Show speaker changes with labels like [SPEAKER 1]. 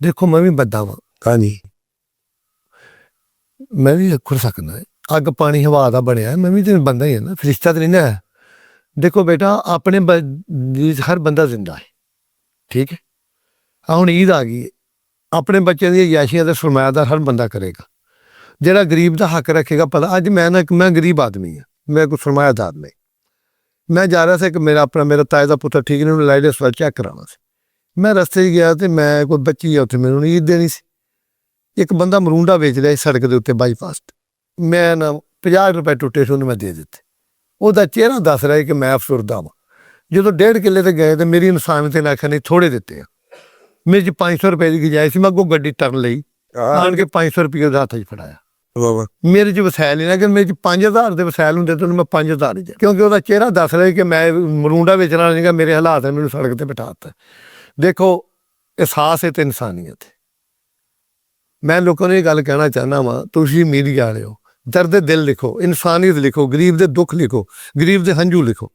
[SPEAKER 1] देखो मैं भी बंदा वां,
[SPEAKER 2] हाँ जी,
[SPEAKER 1] मैं भी खुर सकना है। अग पानी हवा का बनया, मैं भी तो बंदा ही है ना, फरिश्ता तो नहीं ना है। देखो बेटा अपने हर बंदा जिंदा है, ठीक है। हुण ईद आ गई, अपने बच्चों दी याशियां तो फरमायादा हर बंदा करेगा। ਜਿਹੜਾ गरीब का हक रखेगा, पता अज मैं गरीब आदमी हाँ, मैं कोई फरमायादार नहीं। मैं जा रहा था कि मेरा ताए का पुत्र ठीक नहीं, लाइट अस्पताल चेक कराना सी। मैं रस्ते गया तो मैं कोई बच्ची है उत्थे, मैनूं ईद देनी सी। एक बंदा मरूंडा बेच रहा सड़क के उत्ते बाईपास, मैं ना 50 रुपए टुटे से उन्हें मैं दे दिते। ਉਹਦਾ चेहरा दस रहा है कि मैं अफसुरदा वां। जो 1.5 किले ते गए तो मेरी इंसानियत ने आख्या नहीं थोड़े दिते, मेरे 500 रुपए की गुंजाइश मैं अगों गड्डी टर्न लई, आन के 500 रुपये ਉਹਦੇ ਹੱਥ 'ਚ ਫੜਾਇਆ। मेरे च वसैल ही ना कि मेरे 5000 के वसैल होंगे तो मैं 5000 ही, क्योंकि वह चेहरा दस रहा है कि मैं मरूंडा बेचना नहीं गा, मेरे हालात है, मैंने सड़क पर बिठाता। देखो एहसास है तो इंसानियत है। मैं लोगों ने गल कहना चाहना वा, तुसीं मीडिया वाले हो, दर्द दिल लिखो, इंसानियत लिखो, गरीब के दुख लिखो, गरीब के हंझू लिखो।